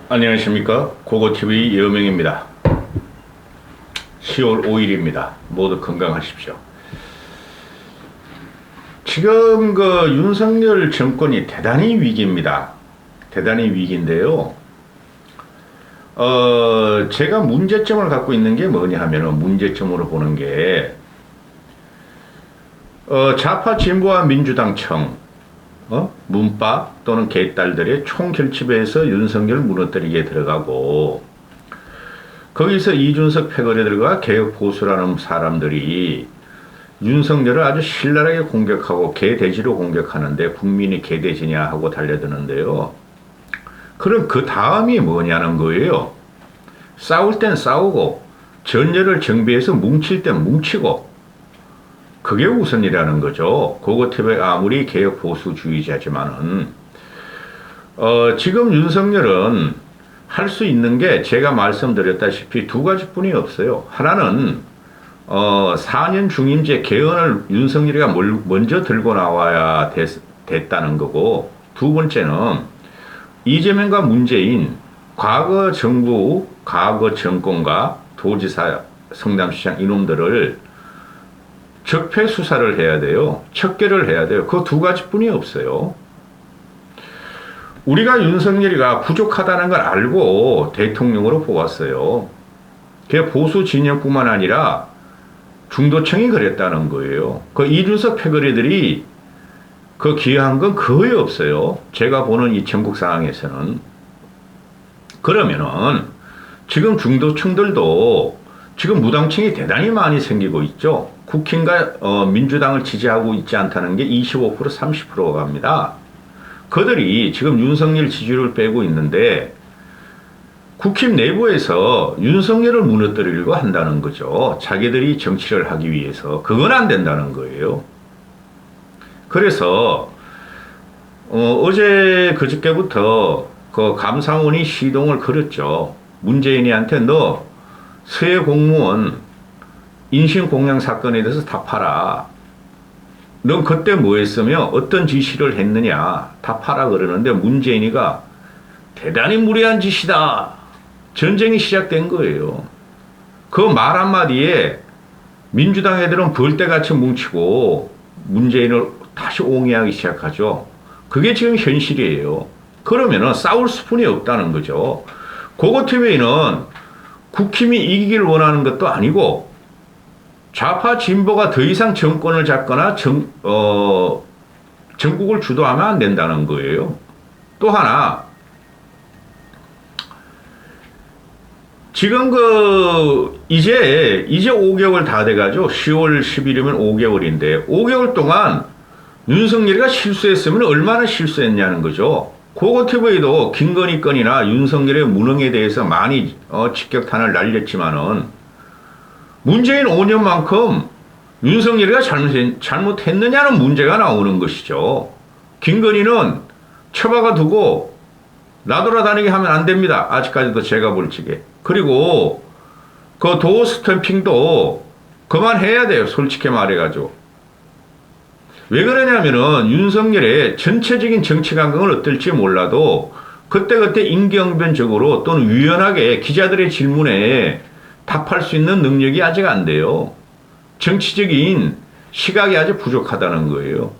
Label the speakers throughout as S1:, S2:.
S1: 안녕하십니까. 고고TV 여명입니다. 10월 5일입니다. 모두 건강하십시오. 지금 윤석열 정권이 대단히 위기입니다. 대단히 위기인데요. 제가 문제점을 갖고 있는 게 뭐냐 하면은, 문제점으로 보는 게, 좌파 진보와 민주당청, 문파 또는 개딸들의 총결집에서 윤석열을 무너뜨리게 들어가고, 거기서 이준석 패거리들과 개혁 보수라는 사람들이 윤석열을 아주 신랄하게 공격하고 개돼지로 공격하는데, 국민이 개돼지냐 하고 달려드는데요. 그럼 그 다음이 뭐냐는 거예요. 싸울 땐 싸우고 전열을 정비해서 뭉칠 땐 뭉치고, 그게 우선이라는 거죠. 고고TV가 아무리 개혁 보수주의자지만은 지금 윤석열은 할 수 있는 게 제가 말씀드렸다시피 두 가지뿐이 없어요. 하나는 4년 중임제 개헌을 윤석열이가 먼저 들고 나와야 됐다는 거고, 두 번째는 이재명과 문재인, 과거 정부, 과거 정권과 도지사, 성남시장 이놈들을 적폐 수사를 해야 돼요. 척결을 해야 돼요. 그 두 가지뿐이 없어요. 우리가 윤석열이가 부족하다는 걸 알고 대통령으로 뽑았어요. 그게 보수 진영뿐만 아니라 중도층이 그랬다는 거예요. 그 이준석 패거리들이 그 기여한 건 거의 없어요. 제가 보는 이 전국 상황에서는. 그러면은 지금 중도층들도 지금 무당층이 대단히 많이 생기고 있죠. 국힘과 민주당을 지지하고 있지 않다는 게 25%, 30%가 갑니다. 그들이 지금 윤석열 지지율을 빼고 있는데, 국힘 내부에서 윤석열을 무너뜨리려고 한다는 거죠. 자기들이 정치를 하기 위해서. 그건 안 된다는 거예요. 그래서 어제 그저께부터 그 감사원이 시동을 걸었죠. 문재인이한테 너 서해 공무원 인신공양 사건에 대해서 답하라. 넌 그때 뭐 했으며 어떤 지시를 했느냐 답하라 그러는데, 문재인이가 대단히 무례한 짓이다. 전쟁이 시작된 거예요. 그 말 한마디에 민주당 애들은 벌떼같이 뭉치고 문재인을 다시 옹호하기 시작하죠. 그게 지금 현실이에요. 그러면은 싸울 수뿐이 없다는 거죠. 고고TV는 국힘이 이기기를 원하는 것도 아니고, 좌파 진보가 더 이상 정권을 잡거나 전국을 주도하면 안 된다는 거예요. 또 하나, 지금 이제 5개월 다 돼가죠. 10월 10일이면 5개월인데, 5개월 동안 윤석열이가 실수했으면 얼마나 실수했냐는 거죠. 고고TV도 김건희 건이나 윤석열의 무능에 대해서 많이 직격탄을 날렸지만은, 문재인 5년만큼 윤석열이가 잘못했느냐는 문제가 나오는 것이죠. 김건희는 처박아 두고 나돌아다니게 하면 안 됩니다. 아직까지도 제가 볼 적에. 그리고 그 도어 스탬핑도 그만해야 돼요. 솔직히 말해가지고. 왜 그러냐면은 윤석열의 전체적인 정치 감각은 어떨지 몰라도 그때그때 임기응변적으로 또는 유연하게 기자들의 질문에 답할 수 있는 능력이 아직 안 돼요. 정치적인 시각이 아주 부족하다는 거예요.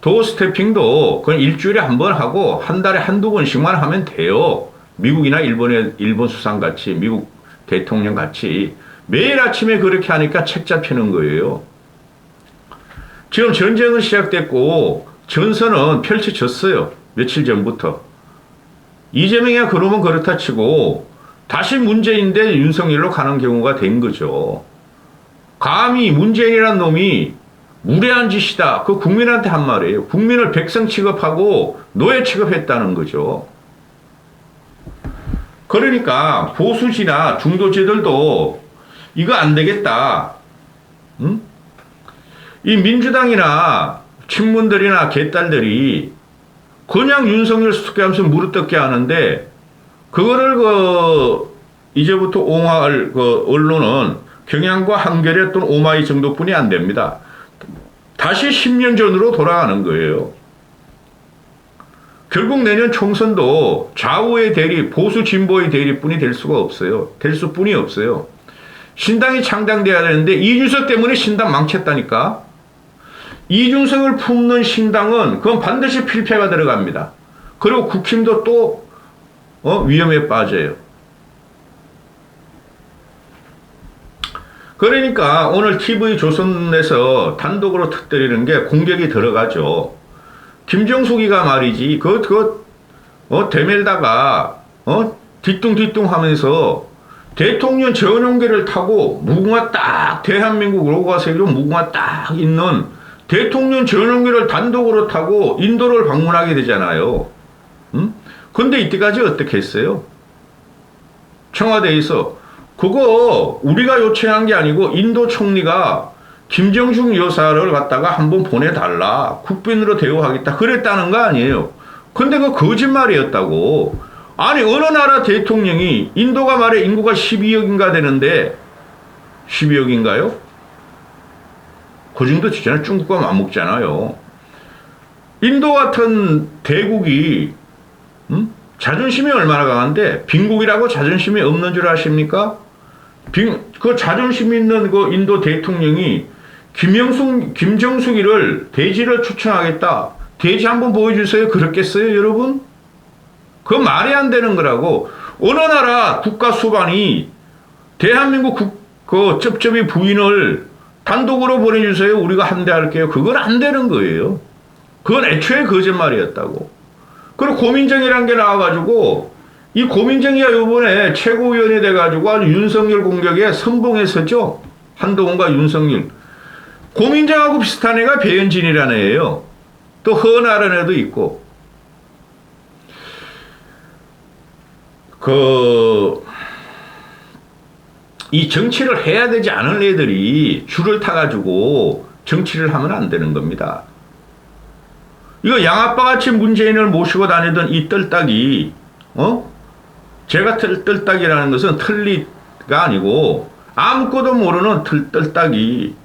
S1: 도어 스태핑도 그건 일주일에 한 번 하고 한 달에 한두 번씩만 하면 돼요. 미국이나 일본 수상같이, 미국 대통령 같이 매일 아침에 그렇게 하니까 책 잡히는 거예요. 지금 전쟁은 시작됐고 전선은 펼쳐졌어요. 며칠 전부터. 이재명이야 그러면 그렇다 치고 다시 문재인인데 윤석열로 가는 경우가 된 거죠. 감히 문재인이란 놈이 무례한 짓이다. 그 국민한테 한 말이에요. 국민을 백성 취급하고 노예 취급했다는 거죠. 그러니까 보수지나 중도지들도 이거 안 되겠다. 응? 이 민주당이나 친문들이나 개딸들이 그냥 윤석열 수습하면서 무릎뜯게 하는데, 그거를 이제부터 옹호할 언론은 경향과 한겨레 또는 오마이 정도뿐이 안 됩니다. 다시 10년 전으로 돌아가는 거예요. 결국 내년 총선도 좌우의 대립, 보수 진보의 대립뿐이 될 수가 없어요. 될 수뿐이 없어요. 신당이 창당돼야 되는데 이준석 때문에 신당 망쳤다니까. 이준석을 품는 신당은 그건 반드시 필패가 들어갑니다. 그리고 국힘도 또 위험에 빠져요. 그러니까 오늘 TV조선에서 단독으로 터뜨리는 게 공격이 들어가죠. 김정숙이가 말이지 대멜다가 뒤뚱뒤뚱 하면서 대통령 전용기를 타고 무궁화 딱 대한민국 로고가 새겨 무궁화 딱 있는 대통령 전용기를 단독으로 타고 인도를 방문하게 되잖아요. 근데 이때까지 어떻게 했어요? 청와대에서 그거 우리가 요청한 게 아니고 인도 총리가 김정숙 여사를 갖다가 한번 보내달라. 국빈으로 대우하겠다. 그랬다는 거 아니에요. 근데 그 거짓말이었다고. 아니 어느 나라 대통령이 인도가 말해 인구가 12억인가 되는데 12억인가요? 그 정도 되잖아요. 중국과 맞먹잖아요. 인도 같은 대국이 자존심이 얼마나 강한데 빈국이라고 자존심이 없는 줄 아십니까? 그 자존심 있는 그 인도 대통령이 김정숙이를 대지를 초청하겠다. 대지 한번 보여주세요. 그렇겠어요, 여러분? 그건 말이 안 되는 거라고. 어느 나라 국가 수반이 대한민국 그 쩝쩝이 부인을 단독으로 보내주세요. 우리가 한대할게요. 그건 안 되는 거예요. 그건 애초에 거짓말이었다고. 그리고 고민정이라는 게 나와가지고 이 고민정이가 이번에 최고위원이 돼가지고 아주 윤석열 공격에 선봉에 섰죠. 한동훈과 윤석열. 고민정하고 비슷한 애가 배현진이라는 애예요. 또 허은아라는 애도 있고. 이 정치를 해야 되지 않은 애들이 줄을 타가지고 정치를 하면 안 되는 겁니다. 이거 양아빠같이 문재인을 모시고 다니던 이 뜰딱이, 제가 뜰딱이라는 것은 틀리가 아니고 아무것도 모르는 뜰딱이,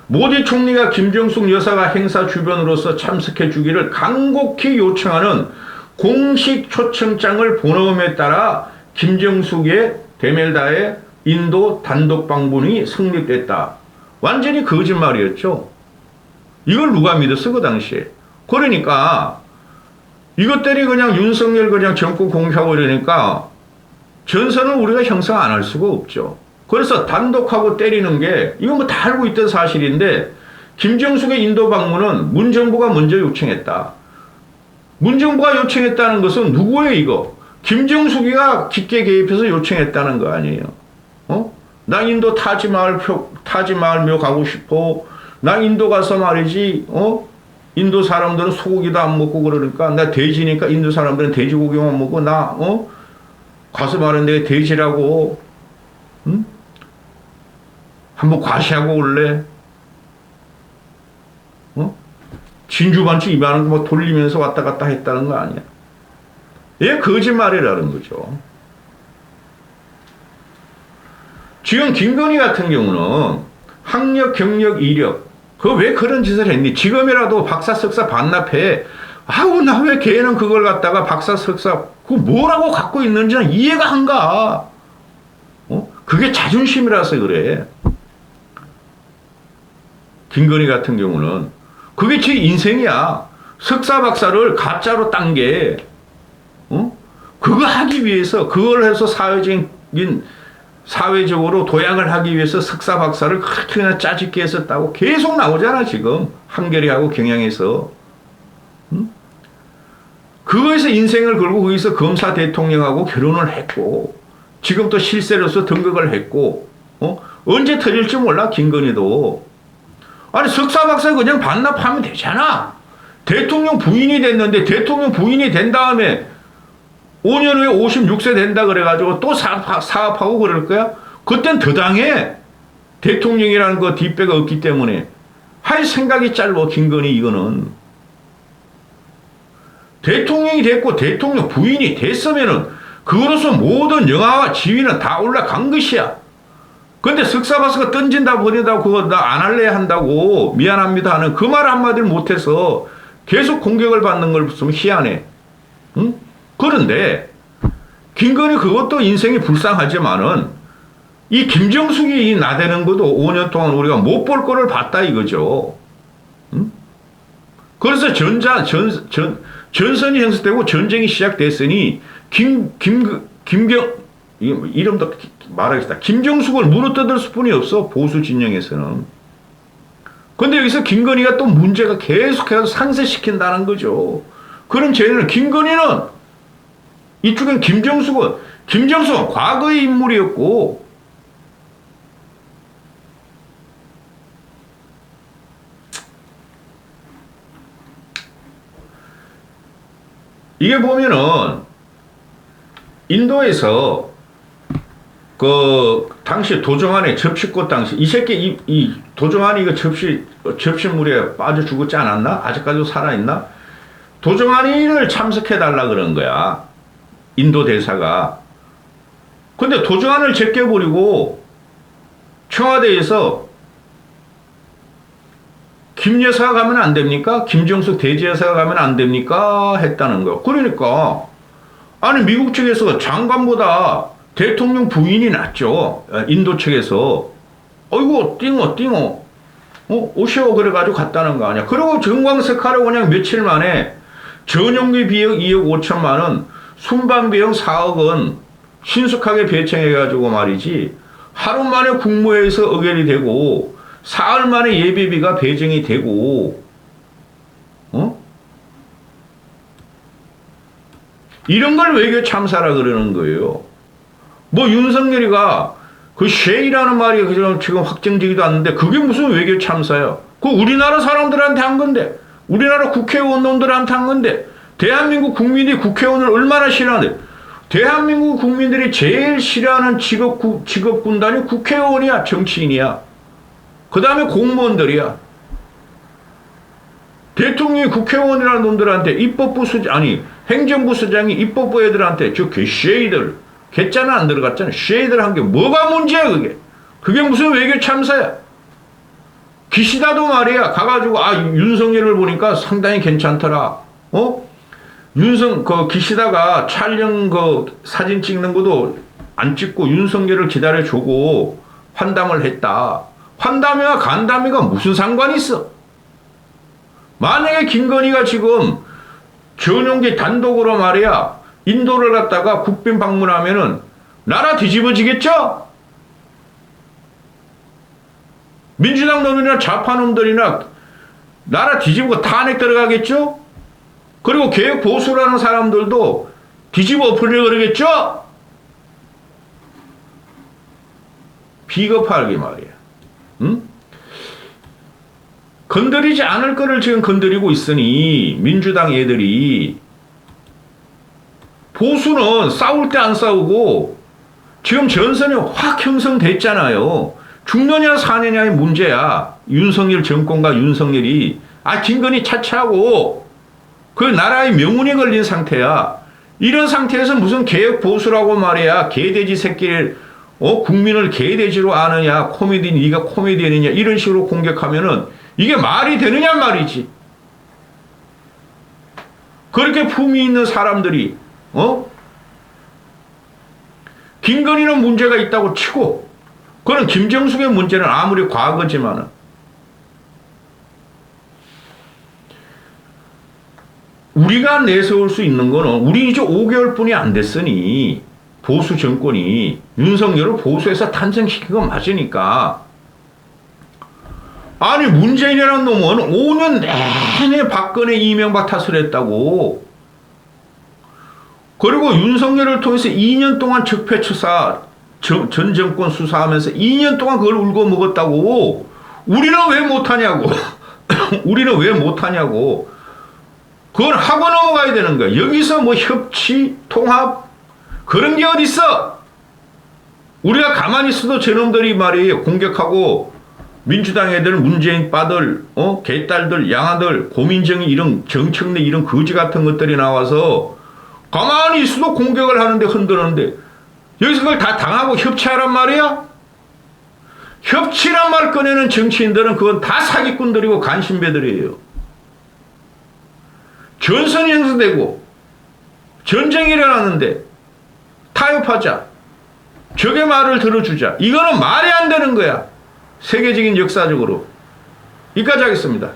S1: 모디 총리가 김정숙 여사가 행사 주변으로서 참석해 주기를 간곡히 요청하는 공식 초청장을 보내음에 따라 김정숙의 데멜다의 인도 단독 방문이 성립됐다. 완전히 거짓말이었죠. 이걸 누가 믿었어 그 당시에. 그러니까 이것들이 그냥 윤석열 그냥 정권 공개하고 이러니까 전선은 우리가 형성 안 할 수가 없죠. 그래서 단독하고 때리는 게 이건 뭐 다 알고 있던 사실인데 김정숙의 인도 방문은 문 정부가 먼저 요청했다. 문 정부가 요청했다는 것은 누구예요 이거? 김정숙이가 깊게 개입해서 요청했다는 거 아니에요. 나 인도 타지마할묘 가고 싶어. 나 인도 가서 말이지. 인도 사람들은 소고기도 안 먹고 그러니까 나 돼지니까 인도 사람들은 돼지고기만 먹고 나 가서 말은 내가 돼지라고. 한번 과시하고 올래? 진주반치 입안을 뭐 돌리면서 왔다 갔다 했다는 거 아니야? 이게 거짓말이라는 거죠. 지금 김건희 같은 경우는 학력, 경력, 이력, 왜 그런 짓을 했니? 지금이라도 박사, 석사 반납해. 아우, 나 왜 걔는 그걸 갖다가 박사, 석사, 뭐라고 갖고 있는지는 이해가 안 가. 그게 자존심이라서 그래. 김건희 같은 경우는 그게 제 인생이야. 석사 박사를 가짜로 딴 게, 그거 하기 위해서, 그걸 해서 사회적으로 도약을 하기 위해서 석사 박사를 그렇게 그냥 짜집게 했었다고 계속 나오잖아, 지금. 한겨레하고 경향에서. 그거에서 인생을 걸고 거기서 검사 대통령하고 결혼을 했고, 지금 또 실세로서 등극을 했고, 언제 터질지 몰라, 김건희도. 아니 석사 박사 그냥 반납하면 되잖아. 대통령 부인이 됐는데 대통령 부인이 된 다음에 5년 후에 56세 된다 그래가지고 또 사업하고 그럴 거야? 그땐 더 당해. 대통령이라는 거 뒷배가 없기 때문에. 할 생각이 짧아 김건희 이거는. 대통령이 됐고 대통령 부인이 됐으면은 그거로서 모든 영화와 지위는 다 올라간 것이야. 근데 석사박사가 던진다 버린다고 그거 나 안 할래 한다고 미안합니다 하는 그 말 한마디를 못해서 계속 공격을 받는 걸 보면 희한해. 응? 그런데 김건희 그것도 인생이 불쌍하지만은 이 김정숙이 이 나대는 것도 5년 동안 우리가 못 볼 거를 봤다 이거죠. 응? 그래서 전선이 형성되고 전쟁이 시작됐으니 이름도 말하겠다. 김정숙을 물어뜯을 수뿐이 없어 보수 진영에서는. 근데 여기서 김건희가 또 문제가 계속해서 상쇄시킨다는 거죠. 그럼 쟤는 김건희는 이쪽엔 김정숙은 과거의 인물이었고 이게 보면은 인도에서 그 당시 도종환의 접시꽃 당시 이 새끼 이 도종환이 이거 접시물에 빠져 죽었지 않았나? 아직까지도 살아있나? 도종환이를 참석해 달라 그런 거야. 인도 대사가. 근데 도종환을 제껴버리고 청와대에서 김 여사가 가면 안 됩니까? 김정숙 대제여사가 가면 안 됩니까? 했다는 거야. 그러니까 아니 미국 측에서 장관보다 대통령 부인이 낫죠. 인도 측에서. 어이구 띵어 오시오 그래가지고 갔다는 거 아니야. 그리고 정광석하러 그냥 며칠 만에 전용기 비용 2억 5천만 원, 순방 비용 4억 원 신속하게 배청해가지고 말이지 하루 만에 국무회의에서 의결이 되고 사흘 만에 예비비가 배정이 되고 이런 걸 외교 참사라 그러는 거예요. 뭐 윤석열이가 그 쉐이라는 말이 지금 확정되기도 않는데 그게 무슨 외교 참사야. 그 우리나라 사람들한테 한 건데 우리나라 국회의원놈들한테 한 건데 대한민국 국민들이 국회의원을 얼마나 싫어하는데 대한민국 국민들이 제일 싫어하는 직업군단이 국회의원이야. 정치인이야. 그 다음에 공무원들이야. 대통령이 국회의원이라는 놈들한테 행정부 수장이 입법부 애들한테 저 개쉐이들 개짜는 안 들어갔잖아. 쉐이들 한 게 뭐가 문제야 그게. 그게 무슨 외교 참사야. 기시다도 말이야. 가가지고 윤석열을 보니까 상당히 괜찮더라. 기시다가 촬영 사진 찍는 것도 안 찍고 윤석열을 기다려주고 환담을 했다. 환담이와 간담회가 무슨 상관이 있어? 만약에 김건희가 지금 전용기 단독으로 말이야 인도를 갔다가 국빈 방문하면은 나라 뒤집어지겠죠? 민주당 놈이나 좌파 놈들이나 나라 뒤집고 탄핵 들어가겠죠? 그리고 개혁 보수라는 사람들도 뒤집어 엎으려고 그러겠죠? 비겁하게 말이야. 응? 건드리지 않을 거를 지금 건드리고 있으니 민주당 애들이 보수는 싸울 때 안 싸우고 지금 전선이 확 형성됐잖아요. 죽느냐 사느냐의 문제야. 윤석열 정권과 윤석열이 김건희 차치하고 그 나라의 명운이 걸린 상태야. 이런 상태에서 무슨 개혁 보수라고 말이야. 개돼지 새끼를 국민을 개돼지로 아느냐. 네가 코미디언이냐. 이런 식으로 공격하면은 이게 말이 되느냐 말이지. 그렇게 품위 있는 사람들이 김건희는 문제가 있다고 치고 그런 김정숙의 문제는 아무리 과거지만은 우리가 내세울 수 있는 거는 우리 이제 5개월뿐이 안 됐으니 보수 정권이 윤석열을 보수해서 탄생시킨 건 맞으니까 문재인이라는 놈은 5년 내내 박근혜 이명박 탓을 했다고. 그리고 윤석열을 통해서 2년 동안 적폐추사 전 정권 수사하면서 2년 동안 그걸 울고 먹었다고. 우리는 왜 못하냐고. 우리는 왜 못하냐고. 그건 하고 넘어가야 되는 거야. 여기서 뭐 협치, 통합 그런 게 어딨어. 우리가 가만히 있어도 저놈들이 말이에요. 공격하고 민주당 애들, 문재인 빠들, 개딸들, 양아들, 고민정이 이런 정청래 이런 거지 같은 것들이 나와서 가만히 있어도 공격을 하는데 흔드는데 여기서 그걸 다 당하고 협치하란 말이야? 협치란 말 꺼내는 정치인들은 그건 다 사기꾼들이고 간신배들이에요. 전선이 형성되고 전쟁이 일어났는데 타협하자. 적의 말을 들어주자. 이거는 말이 안 되는 거야. 세계적인 역사적으로. 여기까지 하겠습니다.